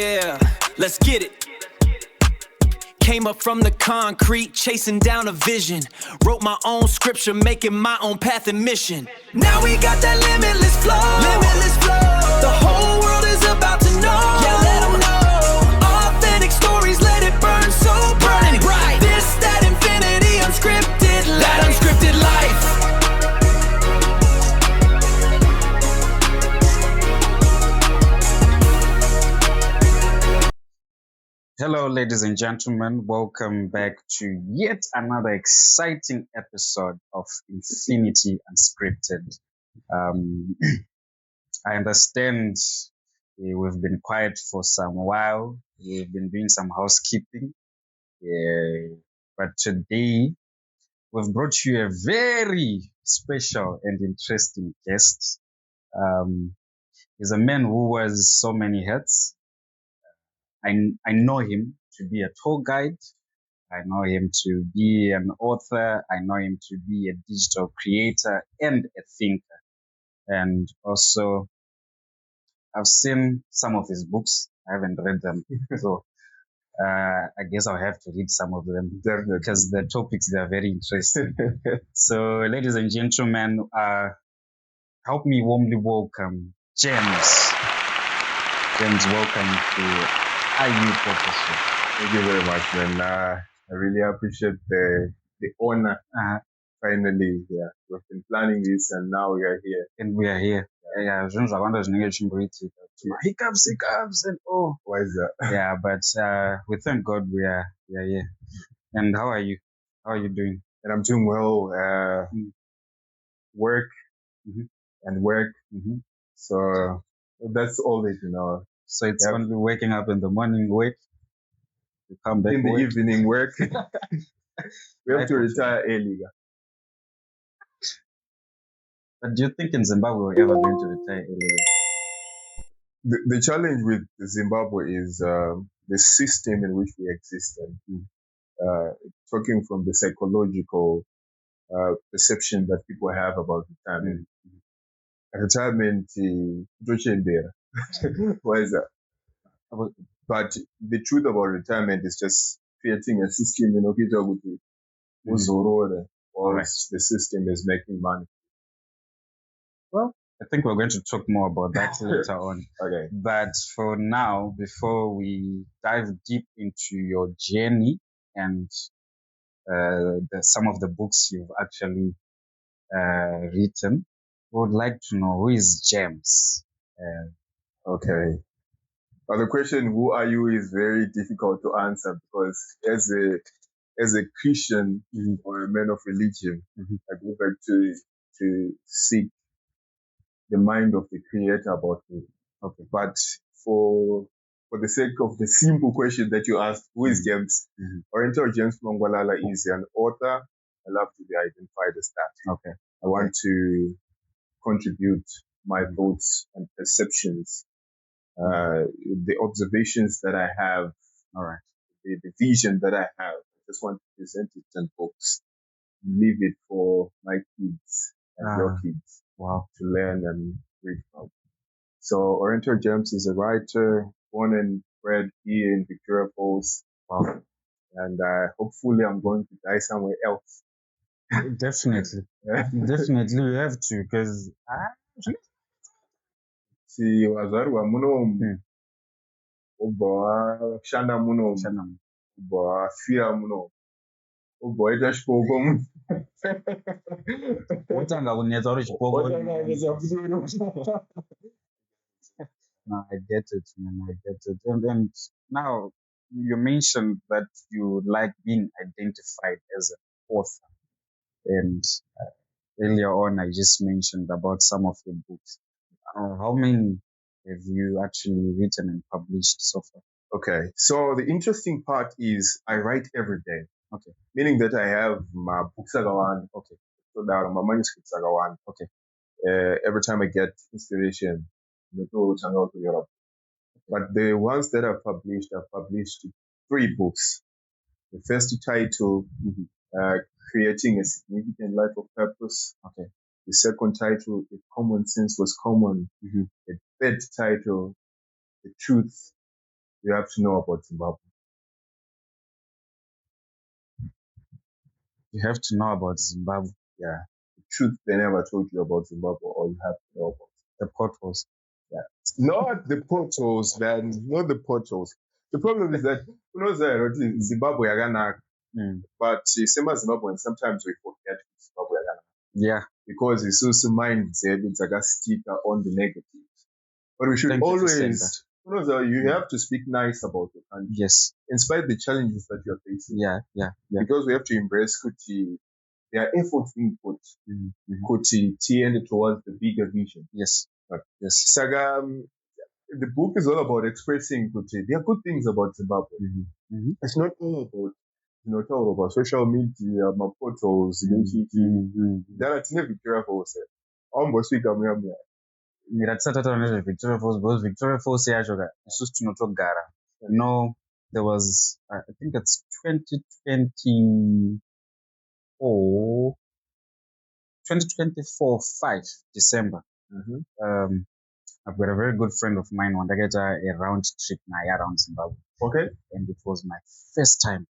Yeah, let's get it. Came up from the concrete, chasing down a vision. Wrote my own scripture, making my own path and mission. Now we got that limitless flow. Limitless flow. The whole world is about to know. Yeah, let them know. Authentic stories, let it burn so bright. Bright. This, that infinity, unscripted life. That unscripted life. Hello, ladies and gentlemen. Welcome back to yet another exciting episode of Infinity Unscripted. I understand we've been quiet for some while. We've been doing some housekeeping. But today, we've brought you a very special and interesting guest. He's a man who wears so many hats. I know him to be a tour guide. I know him to be an author. I know him to be a digital creator and a thinker. And also, I've seen some of his books. I haven't read them. So I guess I'll have to read some of them because the topics, they are very interesting. So, ladies and gentlemen, help me warmly welcome James. James, welcome to PurposeDrivenLife. Thank you very much, man. I really appreciate the honor. Finally, yeah, we've been planning this, and now we are here. And we are here. Yeah, hiccups, and oh, why is that? Yeah, but we thank God we are here. And how are you? How are you doing? And I'm doing well. Work and work. So that's always, So it's only waking up in the morning, work. You come back in the evening, work. We have to retire early. But do you think in Zimbabwe we're ever going to retire early? The challenge with Zimbabwe is the system in which we exist in. Talking from the psychological perception that people have about retirement. Retirement, why is that? But the truth about retirement is just creating a system, whilst the system is making money. Well, I think we're going to talk more about that later on. Okay. But for now, before we dive deep into your journey and some of the books you've actually written, we would like to know, who is James? Okay. Well, the question, who are you, is very difficult to answer because as a Christian or a man of religion, I go back to seek the mind of the Creator about me. Okay. But for the sake of the simple question that you asked, who is James? Oriental James Mangwalala is an author. I love to be identified as that. Okay. I want to contribute my thoughts and perceptions, the observations that I have, the vision that I have. I just want to present it in books, leave it for my kids and your kids to learn and read from. So Oriental James is a writer, born and bred here in Victoria Falls. And hopefully I'm going to die somewhere else. Definitely. Definitely you have to, because si wazarwa muno ubva washanda muno ubva wafira muno ubva waita chipoko muno wotanga kunetsa uri chipoko. No, I get it, man. I get it. And now you mentioned that you like being identified as an author. And earlier on, I just mentioned about some of your books. How many have you actually written and published so far? Okay, so the interesting part is I write every day. Okay, meaning that I have my books agawan. Okay, so now my manuscripts agawan. Okay, every time I get inspiration, but the ones that I've published 3 books. The first title, Creating a Significant Life of Purpose. Okay. The second title, If Common Sense Was Common. The third title, The Truth you have to know about Zimbabwe? You have to know about Zimbabwe. Yeah. The truth they never told you about Zimbabwe, or you have to know about The potholes. Yeah. Not the potholes, man. Not the potholes. The problem is that who knows that Zimbabwe yakanaka. But same as Zimbabwe, sometimes we forget Zimbabwe yakanaka. Yeah. Because it's also mindset, it's like a sticker on the negatives. But we should always, who knows that you have to speak nice about your country. Yes. In spite of the challenges that you're facing. Yeah. Because we have to embrace Kuti. There are efforts being put. Kuti tend towards the bigger vision. Yes. Yes. Saga, the book is all about expressing Kuti. There are good things about Zimbabwe. It's not all about social media, my portals, that are never Victoria Falls. Almost week Miratsatata nezve Victoria Falls, because Victoria Falls yacho isusu tinotogara. You know, there was, I think it's 2024, 5 December. I've got a very good friend of mine, wandakaita a round trip naye around Zimbabwe. Okay. And it was my first time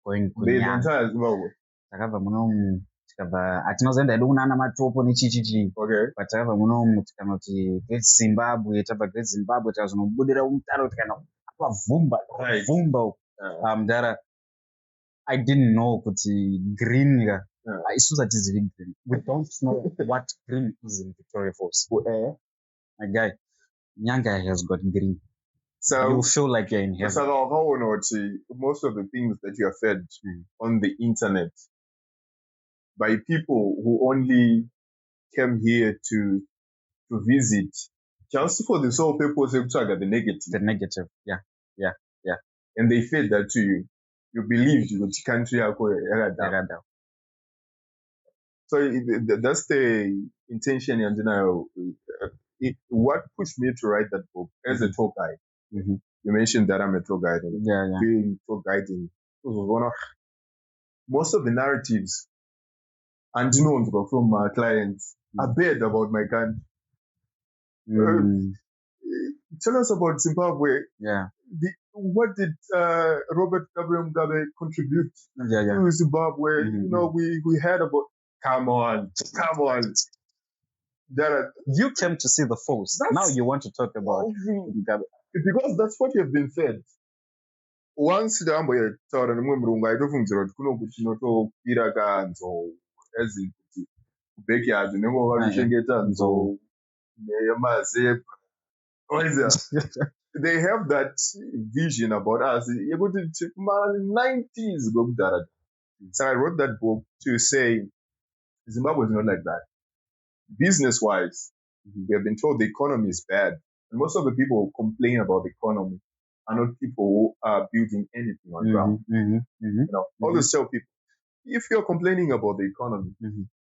going the entire Zimbabwe. Takabva munomu tikabva hatinozoenda hedu kunana matopo nechichichi. Okay. But takabva munomu tikanoti Great Zimbabwe, tabva Great Zimbabwe tikazonobudira mutaro tikana apavhumba dara I didn't know kuti green isusu hatizivi green. We don't know what green is in Victoria Falls. My guy, Nyanga has got green. So you feel like you're in heaven. So most of the things that you are fed on the internet by people who only came here to visit just for the sole purpose of the negative. The negative, yeah. And they fed that to you. You believed the country. So that's the intention. And what pushed me to write that book as a tour guide. You mentioned that I'm a tour guide. Doing tour guiding was one of most of the narratives and from my clients are bad about my country. Tell us about Zimbabwe. Yeah. What did Robert Gabriel Mugabe contribute to Zimbabwe? You know, we heard about. Come on. You came to see the falls. Now you want to talk about Mugabe. Because that's what you've been fed. Once the ambo taura nemumurungu aitofungidzira kuti kunokwira kanzou as in kuti kubackyard nemo vanochengeta nzou nemazebra. They have that vision about us. Yekuti kuma-90s kwekudhara. So I wrote that book to say Zimbabwe is not like that. Business-wise, we have been told the economy is bad. And most of the people who complain about the economy are not people who are building anything on ground. You know, always tell people, if you're complaining about the economy,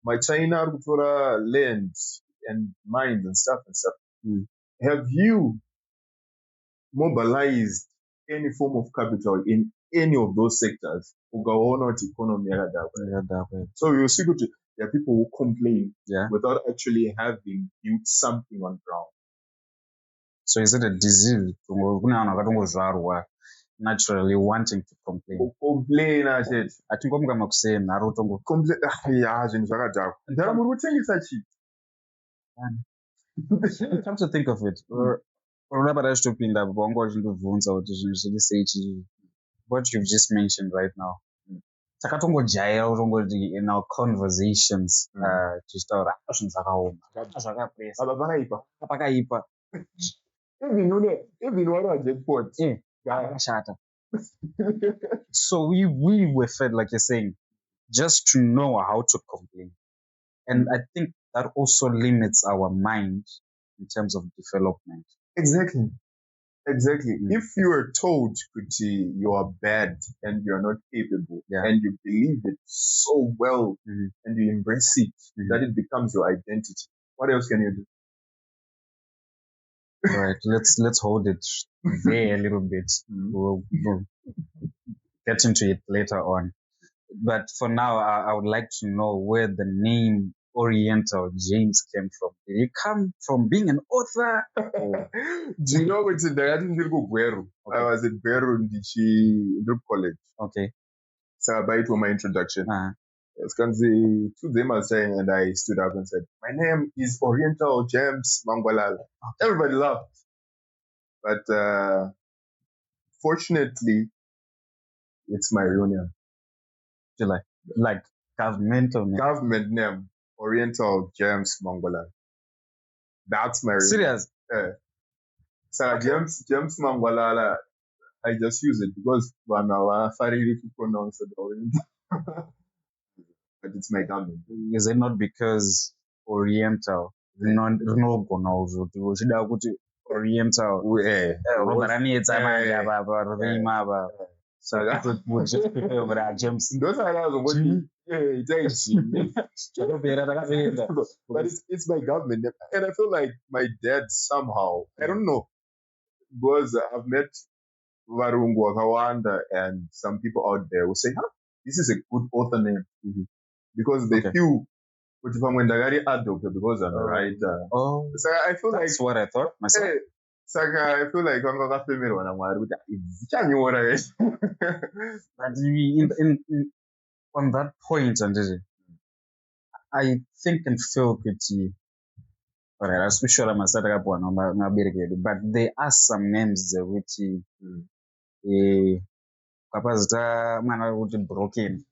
my China land and mines and stuff, have you mobilized any form of capital in any of those sectors? So you see, there are people who complain without actually having built something on ground. So is it a disease? Naturally wanting to complain. Complain, I said. I think I'm going to say Naruto. Complain. Come to think of it, what you've just mentioned right now. In our conversations, just so we were fed, like you're saying, just to know how to complain. And I think that also limits our mind in terms of development. Exactly. If you are told, Kuti, you are bad and you are not capable, and you believe it so well, and you embrace it, that it becomes your identity, what else can you do? All right, let's hold it there a little bit. We'll get into it later on. But for now, I would like to know where the name Oriental James came from. Did he come from being an author? Do you know what ndakati ndiri kuGweru? I was at Gweru ndiri college. Okay. So I baitwa my introduction. Skanzi to them I was saying, and I stood up and said, "My name is Oriental James Mangwalala." Everybody laughed, but fortunately, it's my real name. Like governmental name. Government name, Oriental James Mangwalala. That's my real Serious? name. So James Mangwalala, I just use it because when I to pronounce it Oriental. But it's my government. Is it not because Oriental? Rinogona kuti uchida kuti Oriental roba ranetsa manje apa rima apa. So would just prefer over James. But it's my government name. And I feel like my dad somehow, I don't know, because I've met Varungu Wakawanda and some people out there will say, this is a good author name. Because they feel because I'm a writer. Oh, so I feel that's what I thought myself. So I feel like I'm gonna film it when I'm worried. But in on that point, I think and feel pretty. Alright, I'm sure I'm but there are some names which kapazita mana kuti broken.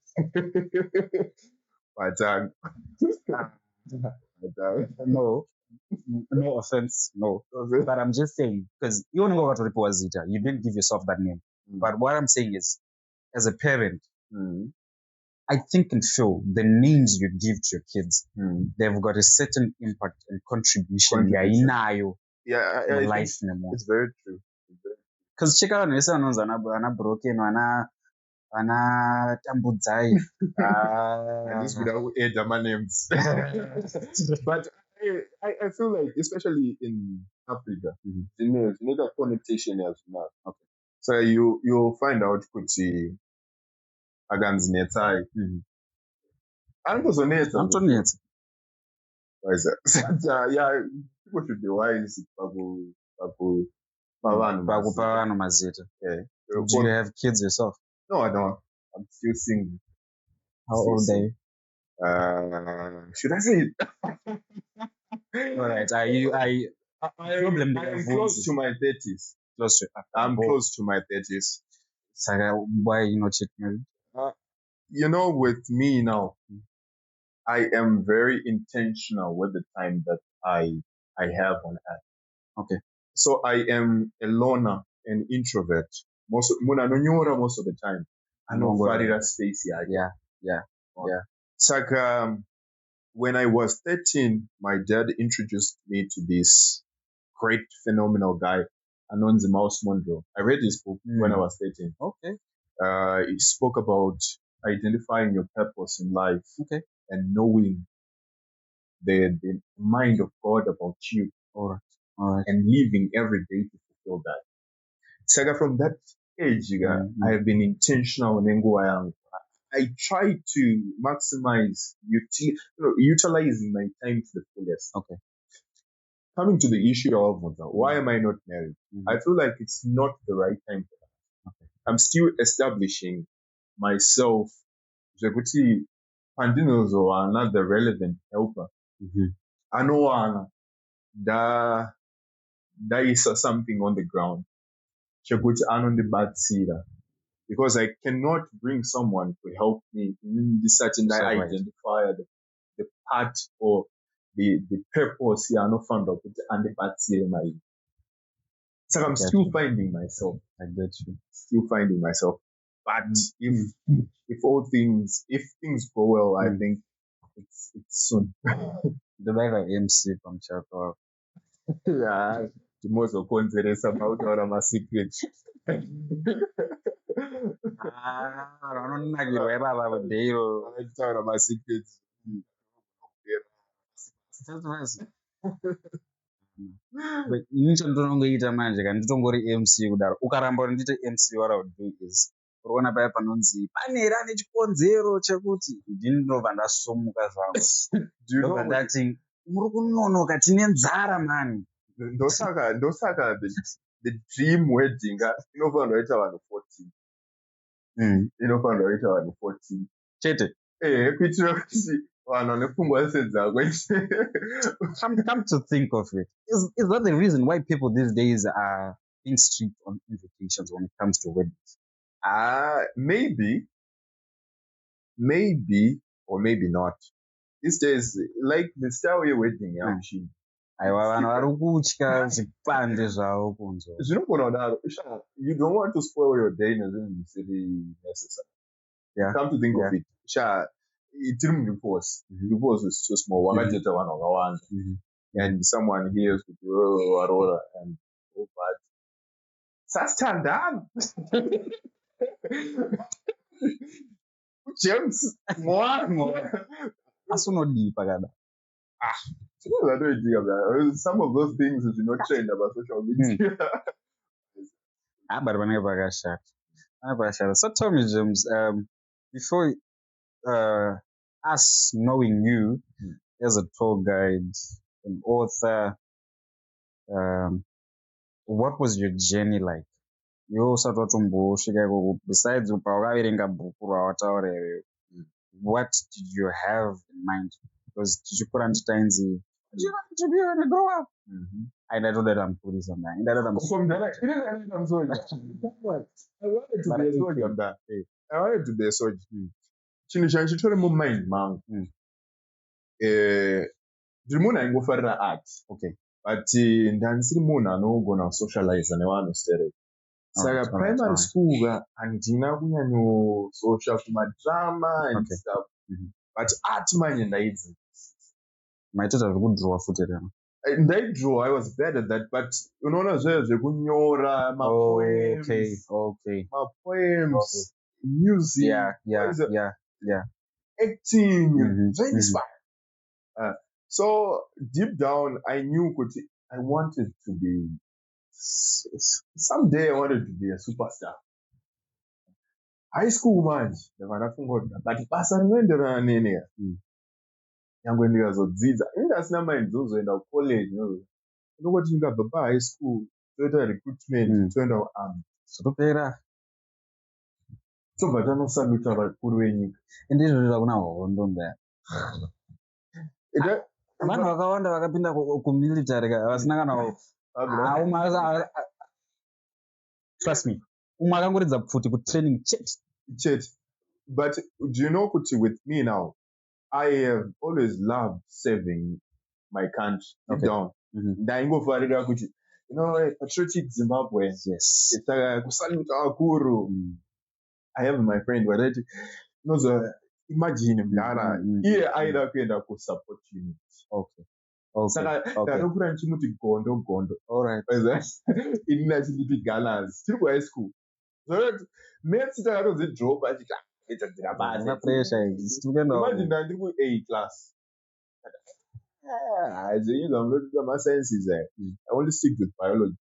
No offense, no. But I'm just saying, because you only got to Zita, you didn't give yourself that name. But what I'm saying is, as a parent, I think and feel the names you give to your kids, they've got a certain impact and contribution. Yeah, life. It's very true. Because check out ana broken, ana tambudzai. At least without add my names. But I feel like, especially in Africa, you need a connotation as well. Okay. So you'll find out kuti aganzinetai. Antoneta. Why is that? Yeah, people should be wise. Okay. Do you have kids yourself? No, I don't. I'm still single. How old are you? Should I say it? All right. I'm close to my 30s. I'm close to my 30s. So why are you not yet married? With me now, I am very intentional with the time that I have on earth. Okay. So I am a loner, an introvert. Most of the time. I know Farida space. Yeah. It's like when I was 13, my dad introduced me to this great, phenomenal guy, Anonzi Mouse Mondro. I read his book when I was 13. Okay. He spoke about identifying your purpose in life and knowing the mind of God about you. All right. And living every day to fulfill that. So from that age, I have been intentional in Nguayang. I try to maximize utilizing my time to the fullest. Okay. Coming to the issue of why am I not married? I feel like it's not the right time for that. Okay. I'm still establishing myself. Pandinos or another relevant helper. I know there is something on the ground. On the bad seed. Because I cannot bring someone to help me in the certain that I identify the part or the purpose here, no found up and the bad seed in my. So I'm still finding myself. I get you. Still finding myself. But if things go well, I think it's soon. The better MC from Chapel. Yeah, the most of confidence about all of my secrets. I don't know it's all of my secrets. But inini chandinongoita manje kana nditongori MC kudaro ukaramba ndite MC what I would do is Urona paya panonzi panera nechikonzero chekuti ndinobva ndasomuka zvangu. Do you know Ndobva ndati muri kunonoka tine nzara mani. ndosaka the dream wedding inofanirwa kuita vanhu 14. Inofanirwa kuita vanhu 14 Chete. Kuitira kuti vanhu vane pfungwa sedzako. Come to think of it, is that the reason why people these days are being strict on invitations when it comes to weddings? Maybe or maybe not. These days, like the style you're wedding, Aiwa vanhu vari kutya zvipande zvavo kunzwa. zvinogona kudaro. You don't want to spoil your day necessarily necessary. Yeah. Come to think of it, tiri mudivorce. Divorce is too small. Wakateta vanhu vakawanda. And someone hears kuti warora and but sasitandana. James mwana Asi unodii pakada. some of those things is not trend about social media. But panenge pakashata. So tell me, James, before us knowing you as a tour guide, an author, what was your journey like? You usati watombosvika ikoko, besides pawakaverenga bhuku rawataura ireyo, what did you have in mind? Because tichikura nditainzi you want to be when you grow up. And I know that I'm putting something. I wanted to be a soldier. Chinhu chandichitori mumind mangu ndiri munhu aingofarira art, but ndanisiri munhu anogona kusocialize nevanhu straight. Saka primary school handina kunyanyososha kumadrama and stuff, but art manje ndaidzi. Maitota zvekudrowa futi rero. Ndaidraw, I was bad at that, but unoona zvekunyora poems, music, acting, very inspired. So deep down, I knew I wanted to be, someday I wanted to be a superstar. High school manje, but basa rinoenderana nene. Nyangwe ndikazodzidza ingasina mind zozoenda kucollege nokoti ndikabva pahigh school toita recruitment toenda kuarmy zvotopera tobva tanosaluta vakuru venyika indizvo kuna hondo mbaya vanhu vakawanda vakapinda kumilitary vasina kana trust me umwe akangoridza pfuti kutraining chete. But do you know kuti with me now I have always loved serving my country deep down. Ndaingofarira kuti patriotic Zimbabwe, kusaluta vakuru. I have my friend varati imagine mdara iye aida kuenda kusupport unit. Saka ndanokura ndichimuti gondo. Inini achinditi gunners. Tiri kuhigh school. Maths takatodzidropa achiti imagine ndandiri ku-A class. Sciences, I only stick with biology.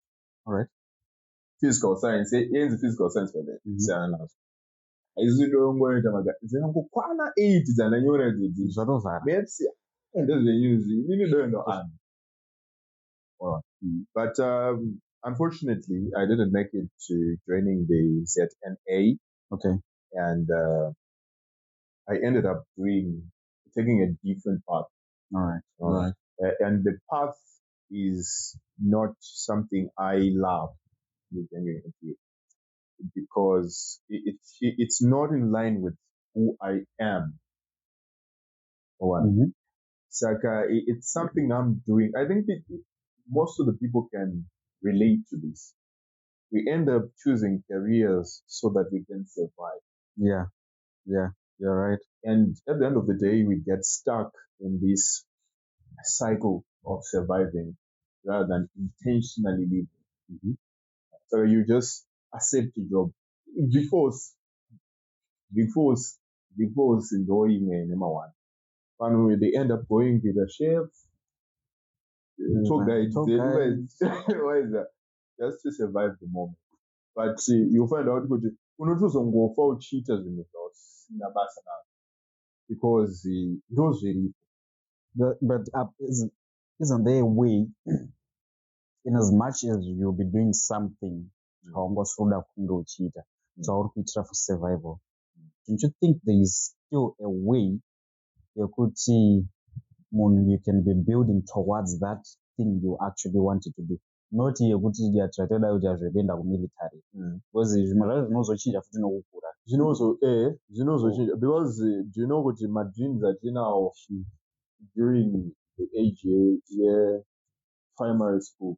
Physical science, physical science for that. Aizvidongoita dzangokwana 8 dzandanyora idzodzo zvatovhara. Maths ndezvenyuzi inini doendo army. But unfortunately, I didn't make it to joining the ZNA. And I ended up taking a different path. All right. And the path is not something I love, because it's not in line with who I am. Saka, it's something I'm doing. I think most of the people can relate to this. We end up choosing careers so that we can survive. Yeah, you're right. And at the end of the day, we get stuck in this cycle of surviving rather than intentionally living. So you just accept the job. Divorce in the number one. And they end up going with a chef, tour guide. Why is that? Just to survive the moment. but you find out kuti unotozongofa uchiita zvinhu zvisina basa nazvo because ndozviripo. But isn't there a way, in as much as you'll be doing something, so for survival, don't you think there is still a way you could see you can be building towards that thing you actually wanted to do? Not yekuti yatrateda kuti azvipenda kumilitary because zvimwe zvacho zvinozochinja futi nokukura zvinozochinja because do you know kuti madreams atinawo during the age primary school,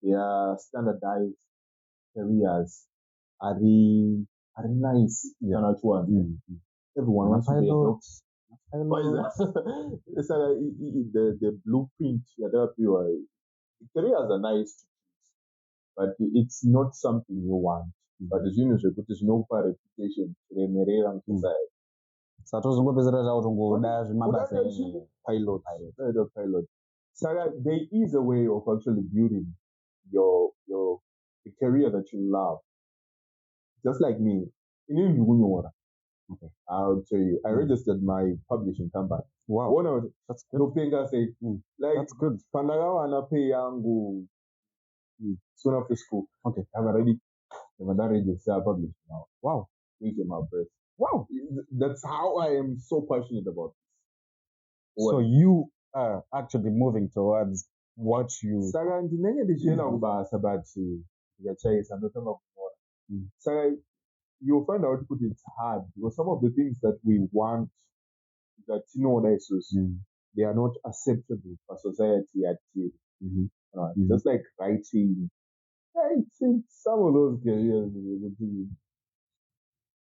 they are standardized careers. Are nice? Everyone wants to be a doctor. Why is that? It's like the blueprint. The careers are nice to choose, but it's not something you want. But as you know, there's no reputation. Pilot. So there is a way of actually building the career that you love. Just like me, okay, I'll tell you. I registered my publishing company. Wow, that's good. That's good. Soon after school. Okay, I'm already register publishing now. Wow, use my breath. Wow, that's how I am so passionate about this. So you are actually moving towards what you. Saka ndinenge ndichienda kubasa but ndikachaisa ndotanga kunyora. Saka you'll find out that it's hard because some of the things that we want, that they are not acceptable for society at just like writing. I think some of those careers would be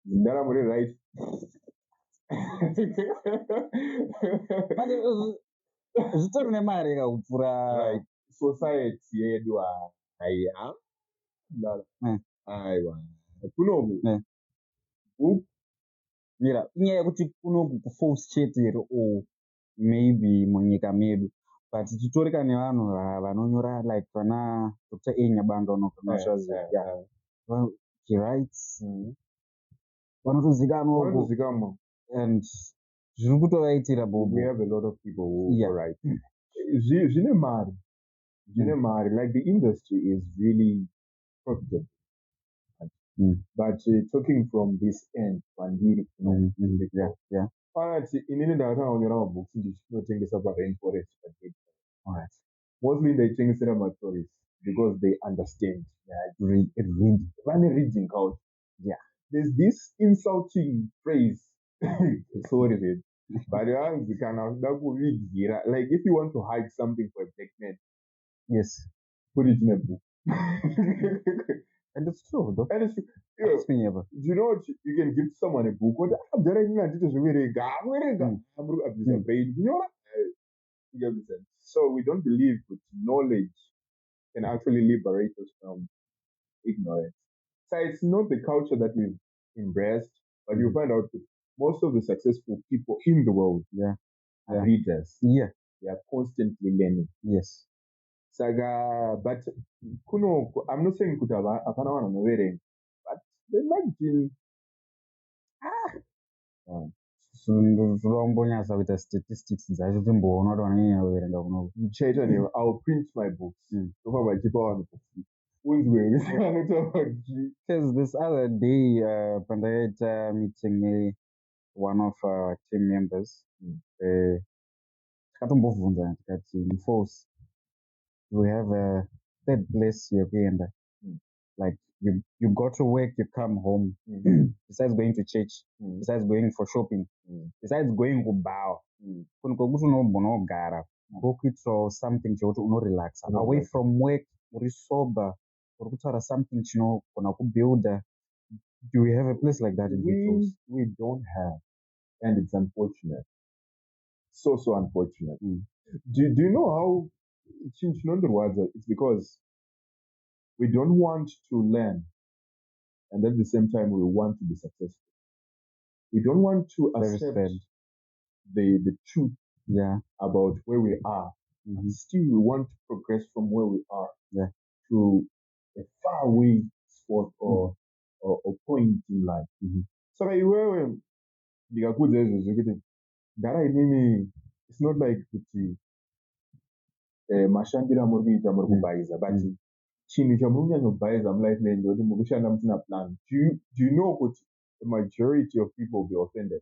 right. Like society yedu haya aiwa kunoku mira inyaya yekuti kunoku kuforce chete or maybe munyika medu but titorika nevanhu vanonyora like vana Dr. Enyabanga unokamashazi he writes vanotozikanwa and zviri kutovaitira bobo. We have a lot of people who write. Zvine mari. Like the industry is really profitable. But talking from this end, inini ndakatanga kunyora mabooks ndichinotengesa parainforest. Mostly ndaitengesera matourist because they understand. Reading culture. Yeah. There's this insulting phrase. Sorry, but like if you want to hide something for a black man, yes, put it in a book. And it's true, though. And it's true. Do you know what? You can give someone a book. So we don't believe that knowledge can actually liberate us from ignorance. So it's not the culture that we've embraced, but you find out that most of the successful people in the world are readers. Yeah. They are constantly learning. Yes. Saga, but I'm not saying but they might be. With statistics, I'll print my books. Because this other day, Pandayat meeting one of our team members, we have a third place here, like you go to work, you come home, besides going to church, besides going for shopping, besides going to bow, book it or something to relax. Away from work, or sober, or something build. Do we have a place like that in Victor's? We don't have, and it's unfortunate. So unfortunate. Do you know how? It's because we don't want to learn, and at the same time we want to be successful. We don't want to accept the truth about where we are. Still, we want to progress from where we are to a far away spot or point in life. So iwewe ndikakuudza izvo zvekuti ndara inini it's not like kuti mashandiro amuri kuita muri kubhaiza but chinhu chamuri kunyanyobhaiza mulife menu ndekuti muri kushanda musina plan. Do you know kuti the majority of people will be offended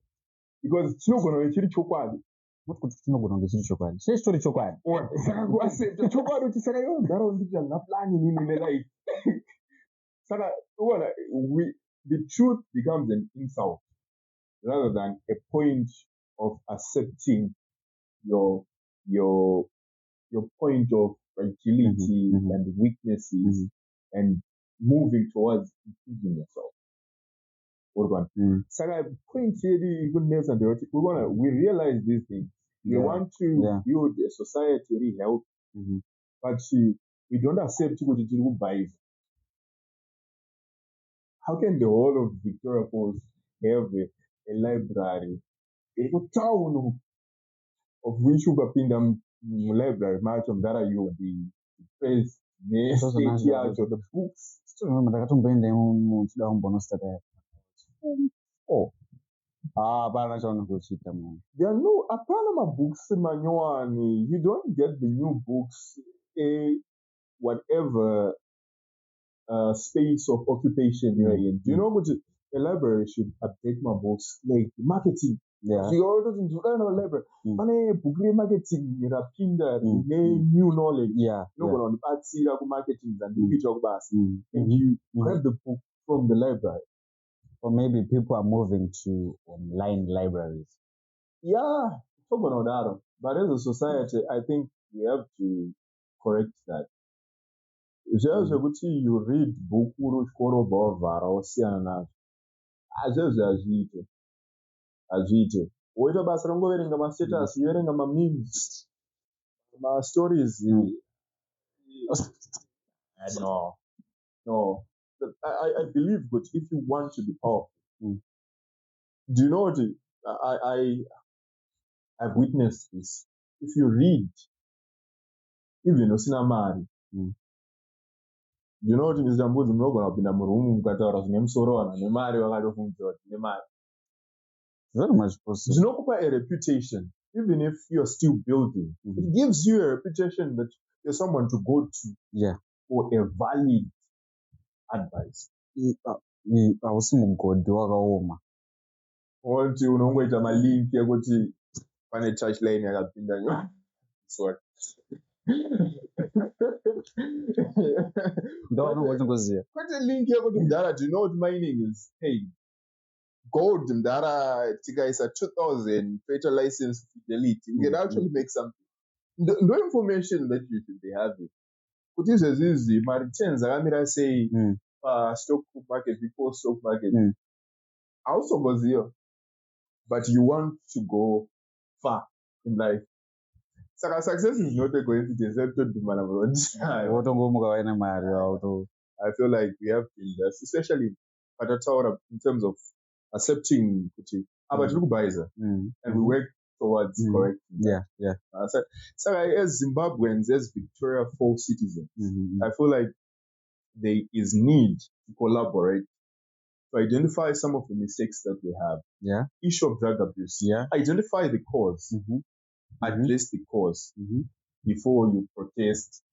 because chinogona kunge chiri chokwadi kuti chinogona kunge chiri chokwadi sei chitori chokwadi saka kuaccepta chokwadi kuti saka iwo ndaro nditi handina plani nini nelife saka uona the truth becomes an insult rather than a point of accepting your point of fragility and weaknesses and moving towards improving yourself. Saka point yedu kunesa ndekuti we realize these things. We want to build a society really healthy, but we don't accept kuti tiri kubhaiza. How can the whole of Victoria Falls have a library in a town of which ukapinda library macho mdara you will be depressed state yacho the books ndakatomboenda muchida kumbonositata apana chaunongochita munhu there are no apana mabooks manyowani. You don't get the new books whatever space of occupation you're in. Do you know what a library should update my books like marketing? Yeah. So you're always into library. Mane book marketing rapinda new knowledge. Yeah. You know on the marketing and do it bus. And you grab the book from the library. Or maybe people are moving to online libraries. Yeah, talk about that. But as a society, I think we have to correct that. You read book vara wasiyana nazvo hazviite woita basa rongoverenga mastatus yoverenga mamemes mastories no I believe that if you want to be powerful do you know what I've witnessed this. If you read even usina mari you know what Mr. Mbudzi munogona kupinda murumu mukataura zvine musoro vanhu vane mari vakatofungidzira kuti zvine mari very much possible. Zvinokupa a reputation even if you're still building. It gives you a reputation that you're someone to go to for a valid advice. Hausi mugodhi wakaoma Kuti unongoita malink ekuti pane touchline yakapinda sorry kwete link yekuti mdara do you know what mining is paid gold mdara tikaisa 2000 toita license fidelity we can actually make something. No information that you should be having kuti izvezvizi ma-returns akamira sei stock market before stock market hausomboziva but you want to go far in life. Saka success is not a coincidence. I feel like we have to invest, especially in terms of accepting and we work towards correcting. So as Zimbabweans, as Victoria Falls citizens, I feel like there is need to collaborate to identify some of the mistakes that we have. Issue of drug abuse. Identify the cause. Address the cause before you protest.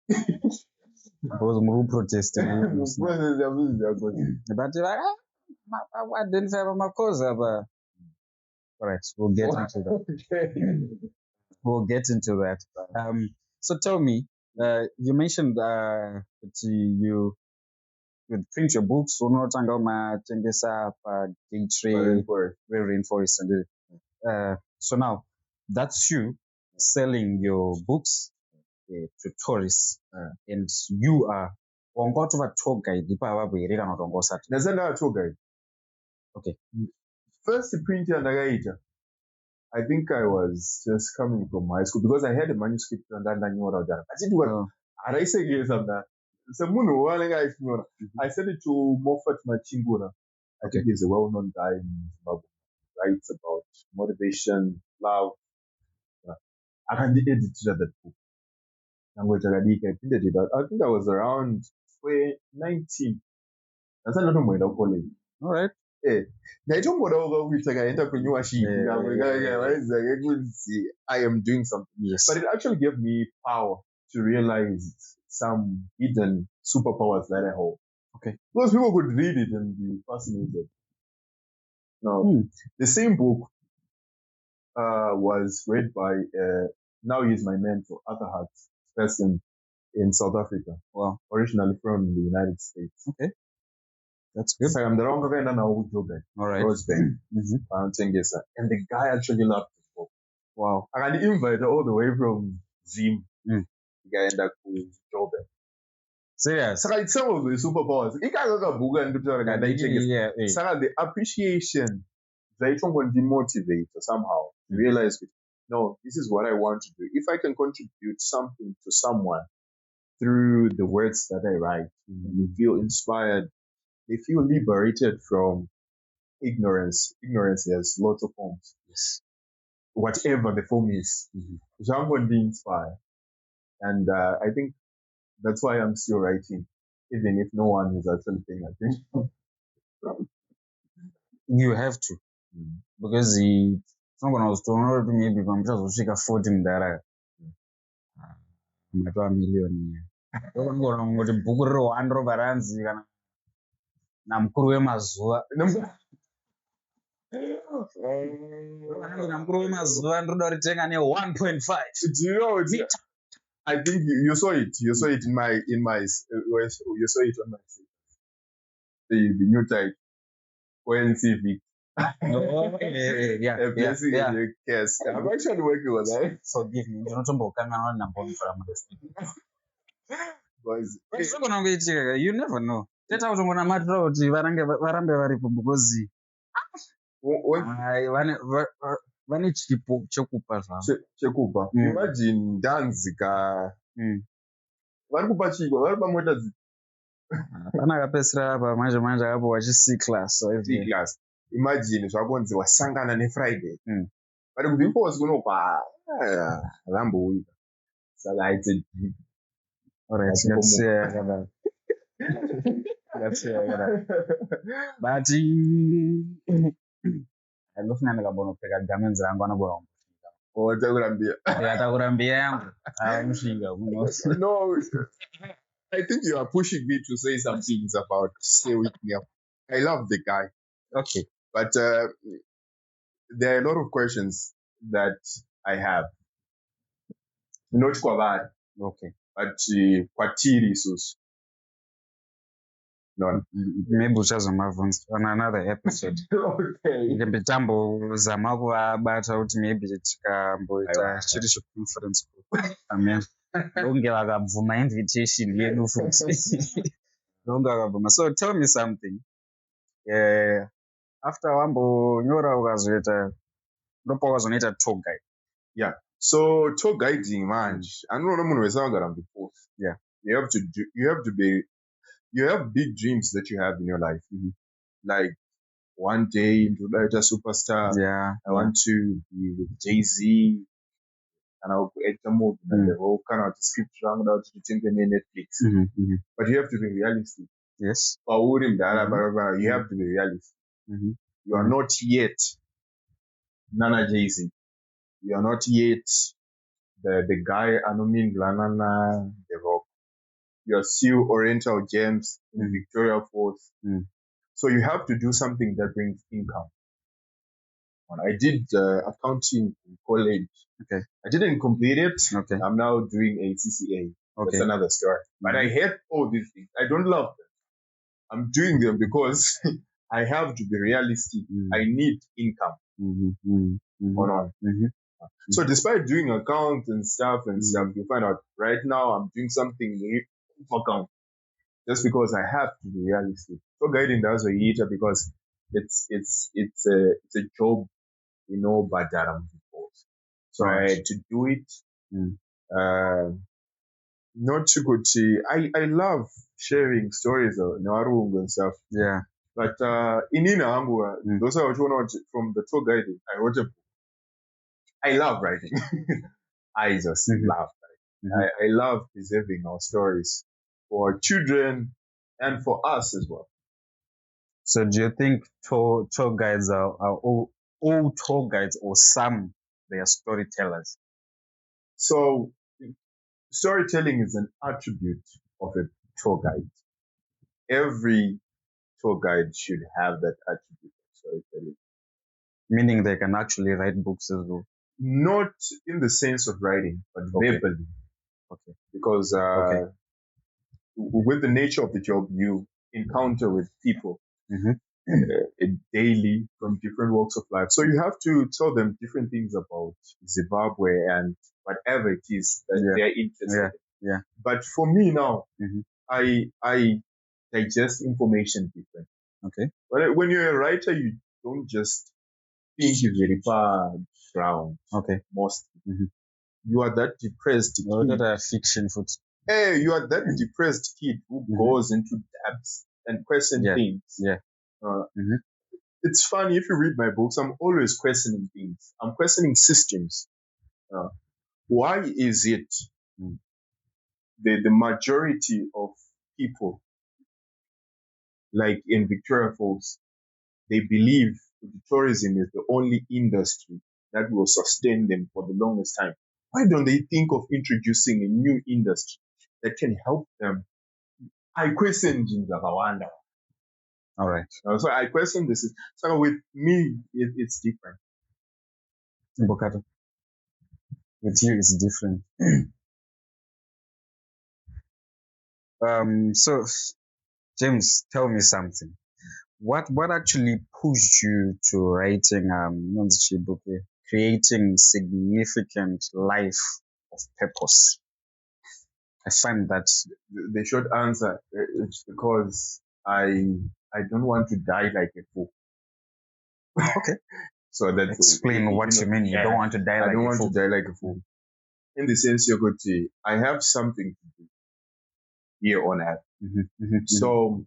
Because more protesting. But identify my cause. Alright, we'll get into that. We'll get into that. So tell me, you mentioned that you print your books. Very rainforest. So now, that's you selling your books to tourists, and you are on got of a tour guide. That's another tour guide. Okay. First print I think I was just coming from high school because I had a manuscript and then I knew what I done. I said I sent it to Moffat Machingura. I think he's a well-known guy in Zimbabwe. Writes about motivation, love. I can edit that book. I think I was around 19. Ndasandatomboenda kucollege. All right. Ndaitombodawo kuita kaentrepreneurship. Yeah. I am doing something. Yes. But it actually gave me power to realize some hidden superpowers that I hold. Okay. Because people could read it and be fascinated. Now, the same book was read by, now he's my mentor, Arthur person in South Africa. Wow. Originally from the United States. Okay. That's good. So I'm the wrong guy now with Joburg. All right. Rosebank. And the guy actually loved the book. Wow. I got invited all the way from Zim. The guy ended up with Joburg. Serious. So it's some of the superpowers. So the appreciation, they don't demotivate somehow. Realize, no, this is what I want to do. If I can contribute something to someone through the words that I write, they feel inspired, they feel liberated from ignorance. Ignorance has lots of forms. Yes. Whatever the form is. So I'm going to be inspired. And I think that's why I'm still writing, even if no one is actually paying attention. You have to. Because someone was told maybe I'm just like a 40 mudara. I'm a million. Don't go on with the Buguro and Robaranzi and Namkuru Mazua. Namkuru Mazua and Rodori Tang 1.5. Do you know? I think you saw it. You saw it in my you saw it on my the new type. ONCV. Oh, yeah. Yes. I'm actually working on that. Forgive me. You're not on number one for Boys, you never know. That's how I'm going to varambe varipo because vane chipo chekupa zvavo. Chekupa. Imagine danzika. Vari kupa chiko, vari pamota pana akapesera apa manje apo wachi C class. C-class. Imagine zvakonzi wasangana neFriday. But before kunokwa rambouita. Saka aite alright, let's see but ndofuna ndikambonopfeka gamenzi rangu anogona takurambia yangu amushinga No, I think you are pushing me to say some things about stay with me. I love the guy. Okay. But there are a lot of questions that I have. Not kwavari. Okay. But kwatiri isusu. No. Maybe uchazomabvunza on another episode. Okay. Ndambozama kuvabata kuti maybe tikamboita chiri checonference call. Amen. Donge vakabvuma invitation yedu futi. Donge vakabvuma. So tell me something. After wambonyora ukazoita ndopa wazonoita tour guide. Yeah. So tour guiding manje. I don't know munhu wese agara before. Yeah. You have big dreams that you have in your life. Like one day into a superstar. Yeah. I want to be with Jay-Z. And I'll create a movie and the whole kind of script round out to think in Netflix. But you have to be realistic. Yes. You have to be realistic. You are not yet Nana Jay-Z. You are not yet the guy Anomin Glanana The Rock. You are still Oriental James in Victoria Falls. So you have to do something that brings income. When I did accounting in college, okay, I didn't complete it. Okay. I'm now doing a CCA. Okay. That's another story. But I hate all these things. I don't love them. I'm doing them because I have to be realistic. I need income. So despite doing accounts and stuff, you find out right now I'm doing something for account. Just because I have to be realistic. So guiding does a year because it's a job, but I'm supposed. So I had to do it. Not to go to, I love sharing stories of Nawarung and stuff. Yeah. But in Inangua, those are from the tour guiding. I wrote a book. I love writing. I just love writing. I love preserving our stories for children and for us as well. So do you think tour guides are all tour guides, or some they are storytellers? So storytelling is an attribute of a tour guide. Every tour guide should have that attribute of storytelling. Meaning they can actually write books as well. Not in the sense of writing, but verbally. Okay. Because with the nature of the job, you encounter with people daily from different walks of life. So you have to tell them different things about Zimbabwe and whatever it is that they're interested in. Yeah. But for me now, I digest information different. Okay. But when you're a writer, you don't just think very far round. Okay. Mostly. You are that depressed kid. Fiction foot. Hey, you are that depressed kid who goes into depths and question things. Yeah. It's funny, if you read my books, I'm always questioning things. I'm questioning systems. Why is it the majority of people, like in Victoria Falls, they believe tourism is the only industry that will sustain them for the longest time? Why don't they think of introducing a new industry that can help them? I question Jinjavawanda. All right. So I question this. So with me, it's different. Bokata. With you, it's different. So, James, tell me something. What actually pushed you to writing creating significant life of purpose? I find that the short answer is because I don't want to die like a fool. Okay. So that explain what you mean. You don't want to die like a fool. I don't want to die like a fool. In the sense, you're going to, I have something to do here on earth. So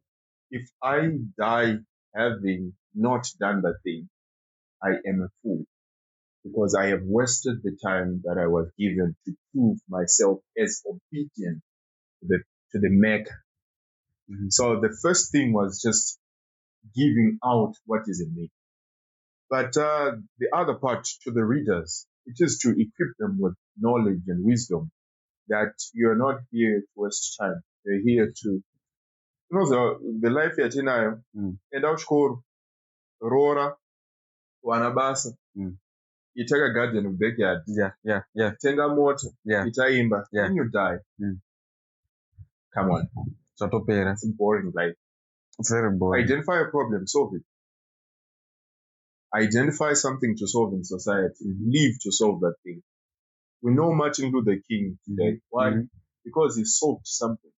if I die having not done that thing, I am a fool, because I have wasted the time that I was given to prove myself as obedient to the Maker. So the first thing was just giving out what is in me. But the other part to the readers, it is to equip them with knowledge and wisdom, that you're not here to waste time. You're here to, the life yet in I and out Rora, Wanabasa, you take a garden in the backyard. Yeah. Tenga motor, itaimba. When you die, come on. It's a boring life. Very boring. Identify a problem, solve it. Identify something to solve in society. Live to solve that thing. We know Martin Luther King today. Why? Because he solved something.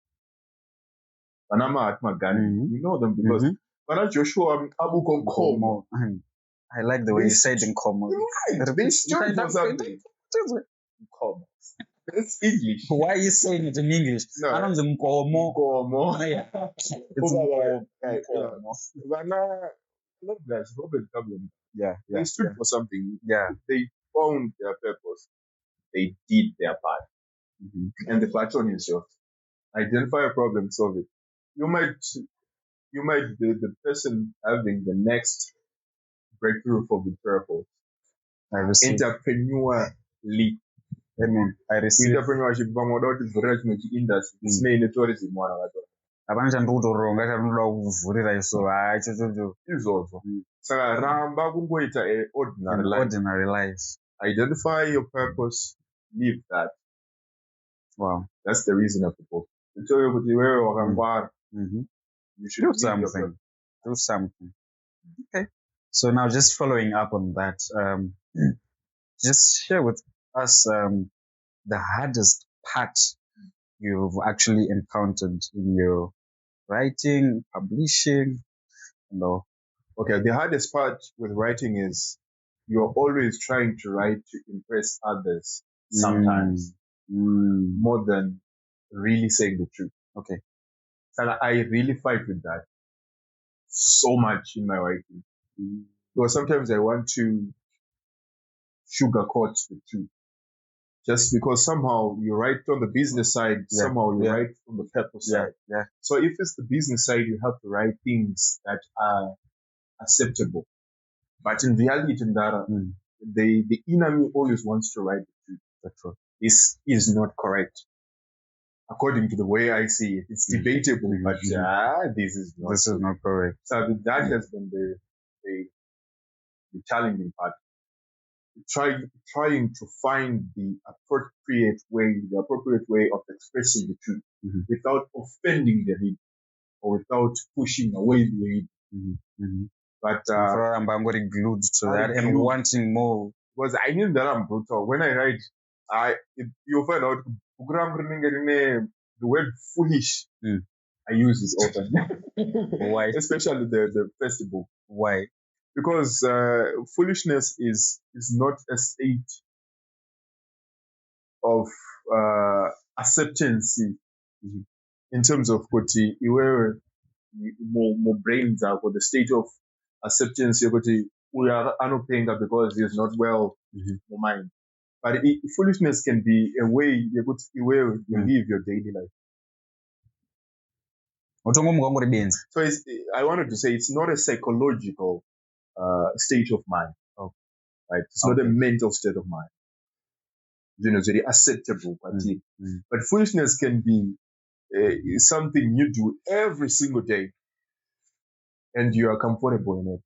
Panama Atma Gandhi. We know them because Joshua Abu Konkomo. I like the way you said in Nkomo. They stood for something. Nkomo. It's English. Why are you saying it in English? No. I don't know Nkomo. Nkomo. It's Nkomo. Robert Dublin. Yeah. They stood for something. Yeah. They found their purpose. They did their part. And the pattern is yours. Identify a problem, solve it. You might the person having the next breakthrough for Victoria Falls. I receive. Entrepreneurially. Amen. I receive. Entrepreneurship industry. It's main tourism one. Abanye ndikutoronga chandinoda kuvhurira iso ichocho izvozvo. Saka ramba kungoita ordinary life. Identify your purpose, live that. Wow. That's the reason of the book. To tell you what you should do something. Do something. Okay. So now, just following up on that, just share with us the hardest part you've actually encountered in your writing, publishing, Okay, the hardest part with writing is you're always trying to write to impress others sometimes more than really saying the truth. Okay. So I really fight with that so much in my writing. Because sometimes I want to sugarcoat the truth just because somehow you write on the business side, somehow you write on the purpose side. Yeah. So if it's the business side, you have to write things that are acceptable. But in reality, the enemy always wants to write the truth. The truth. This is not correct. According to the way I see it, it's debatable, but this is not correct. So that has been the challenging part. Trying to find the appropriate way of expressing the truth without offending the reader or without pushing away the reader. But I'm going glued to that and wanting more. Because I knew that I'm brutal. When I write, you'll find out the word foolish. I use this often. Why? Especially the first book. Why? Because foolishness is not a state of acceptance in terms of kuti iwewe more brains are for the state of acceptance kuti uya anopenga because he is not well mind. But foolishness can be a way yekuti iwewe you live your daily life. So I wanted to say it's not a psychological state of mind. Right? It's not a mental state of mind. It's very acceptable. But foolishness can be something you do every single day and you are comfortable in it.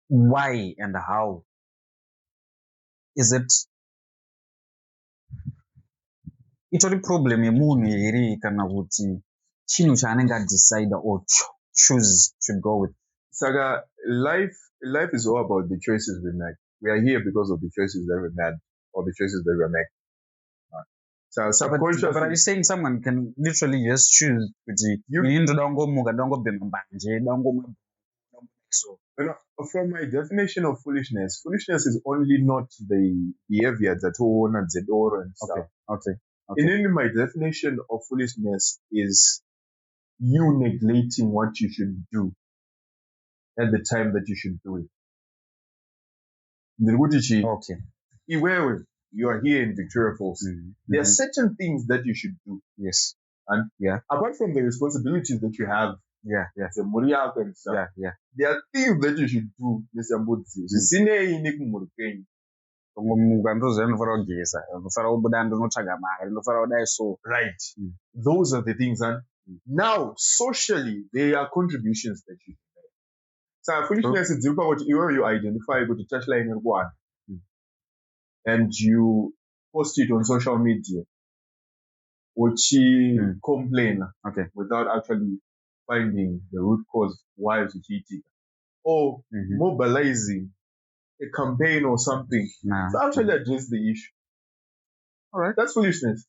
Why and how? Is it itori problem yemunhu here kana kuti chinhu chaanenge decide or choose to go with? Saga, life is all about the choices we make. We are here because of the choices that we made or the choices that we make. So subconsciously, but are you saying someone can literally just choose from my definition of foolishness is only not the behavior that one and the door and stuff. Okay. In my definition of foolishness is you neglecting what you should do at the time that you should do it. Okay. You are here in Victoria Falls. There are certain things that you should do. Yes. And apart from the responsibilities that you have, the Muriak and stuff, there are things that you should do, Mr. Mbudzi. Right. Those are the things. And now, socially, there are contributions that you can make. So, foolishness is what you identify with the touchline and one. And you post it on social media. Which complain without actually finding the root cause why it's cheating. Or mobilizing a campaign or something to actually address the issue. All right, that's foolishness.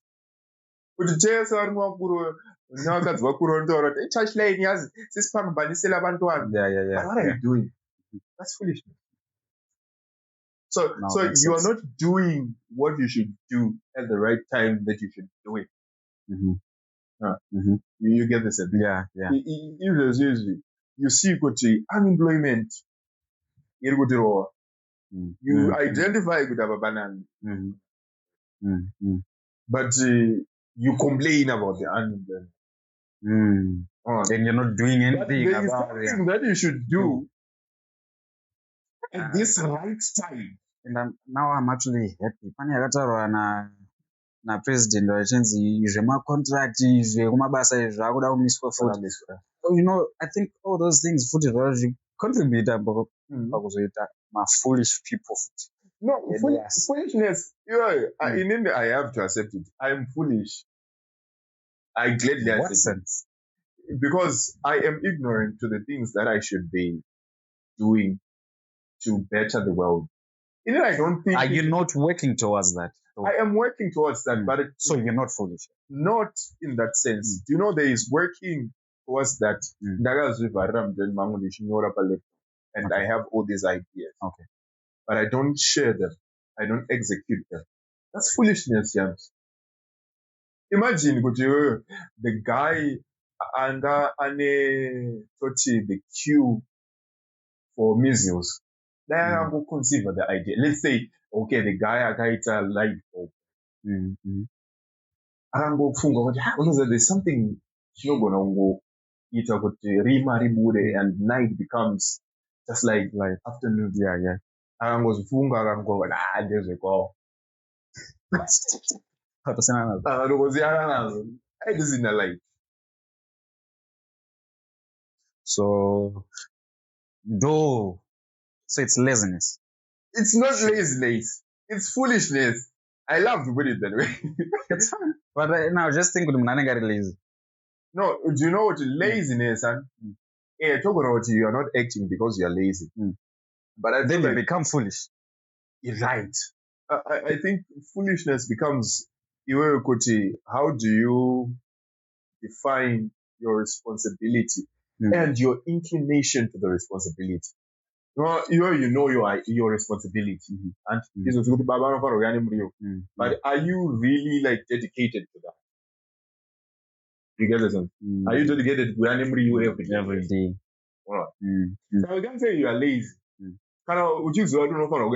But the chairs are more what are you doing? That's foolishness. So you are not doing what you should do at the right time that you should do it. You get this? Yeah. You see unemployment. You identify with a banana. But you complain about the unemployment. And you're not doing anything there is something that you should do at this right time. And now I'm actually happy. Na president wachinzi zvemacontract zvekumabasa zvakuda kumiswa futi. I think all those things futi contribute pakuzoita foolish people futi. No, foolishness. In India, I have to accept it. I am foolish. I gladly accept it. What sense? Because I am ignorant to the things that I should be doing to better the world. I don't think. Are you not working towards that? I am working towards that, but so you're not foolish. Not in that sense. Do you know there is working towards that? And I have all these ideas. Okay. But I don't share them. I don't execute them. That's foolishness, James. Imagine the guy under the queue for measles. then I go conceive the idea. Let's say, okay, the guy akaita light bulb. Akangofunga kuti there's something chinogona kungoita kuti rima ribude and night becomes just like afternoon. Akangozifunga akangova ndezvekwawo. Akatoziyana nazo. Aidizina light. So it's laziness. It's not laziness. It's foolishness. I love to put it that way. It's fine. But now just think of the lazy. No, do you know what laziness? Talk about you are not acting because you are lazy. But then you become foolish. Right. I think foolishness becomes how do you define your responsibility and your inclination to the responsibility? You know your responsibility. And but are you really like dedicated to that? You get this? Are you dedicated to every day? All right. So we can say you are lazy. Would you do not follow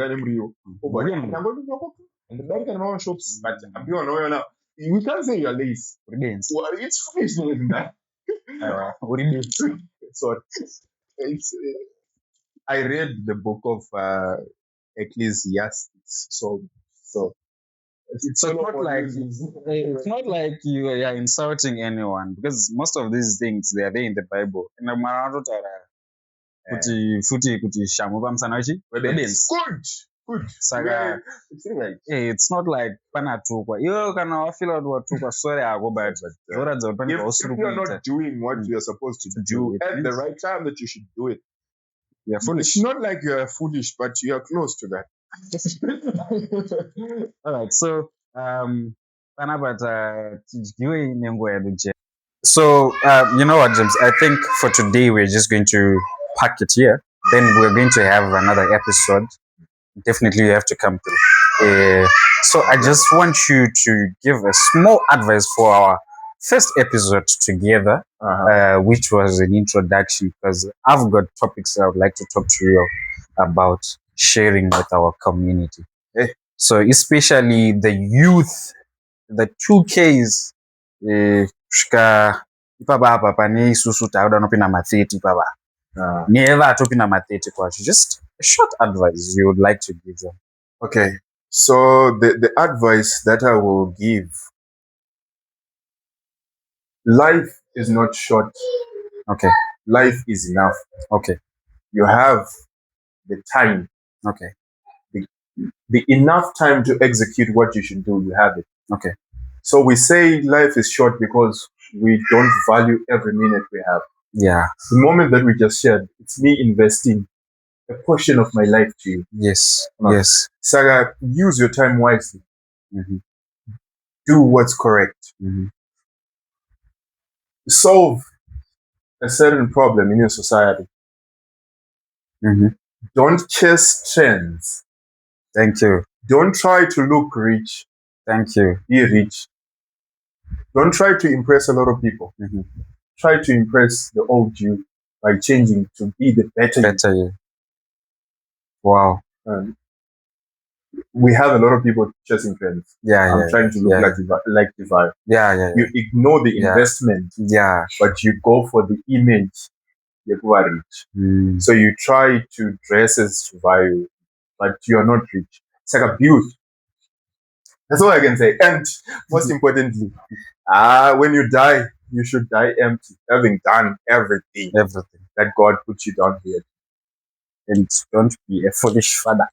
shops, but we can't say you are lazy. Well, it's foolishness in that. So I read the book of Ecclesiastes. So it's not like you are insulting anyone, because most of these things they are there in the Bible. Good. Saka, it's not like panatukwa. You kana feel out watukwa sorry ago, but if you're not doing what you're supposed to do at the right time that you should do it, you're foolish. It's not like you're foolish, but you're close to that. All right. So you know what, James? I think for today we're just going to pack it here. Then we're going to have another episode. Definitely you have to come through. So I just want you to give a small advice for our first episode together, which was an introduction, because I've got topics I would like to talk to you about sharing with our community. So especially the youth, the 2Ks, just a short advice you would like to give them. Okay, so the advice that I will give: life is not short. Okay. Life is enough. Okay. You have the time. Okay. The enough time to execute what you should do. You have it. Okay. So we say life is short because we don't value every minute we have. Yeah. The moment that we just shared, it's me investing a portion of my life to you. Yes. Yes. Sarah, use your time wisely. Do what's correct. Solve a certain problem in your society. Don't chase trends. Thank you. Don't try to look rich. Thank you. Be rich. Don't try to impress a lot of people. Try to impress the old you by changing to be the better you. Wow. We have a lot of people chasing trends. I'm trying to look like the vibe. You ignore the investment. But you go for the image. Rich. So you try to dress as value, but you are not rich. It's like a build. That's all I can say. And most importantly, when you die, you should die empty, having done everything that God put you down here. And don't be a foolish father.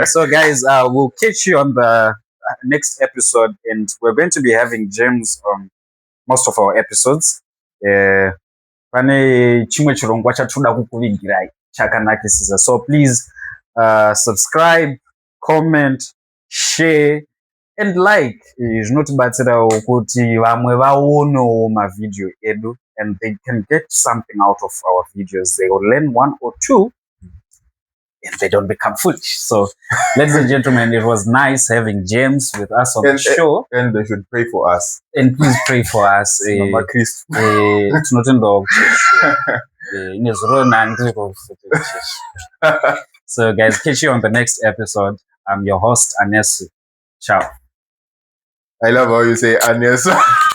So guys, we'll catch you on the next episode, and we're going to be having James on most of our episodes. So please subscribe, comment, share, and like. Zvinotibatsira kuti vamwe vaonewo mavideo edu and they can get something out of our videos. They will learn one or two and they don't become foolish. So, ladies and gentlemen, it was nice having James with us on the show. And they should pray for us. And please pray for us. It's not in the So, guys, catch you on the next episode. I'm your host, Anesu. Ciao. I love how you say Anesu.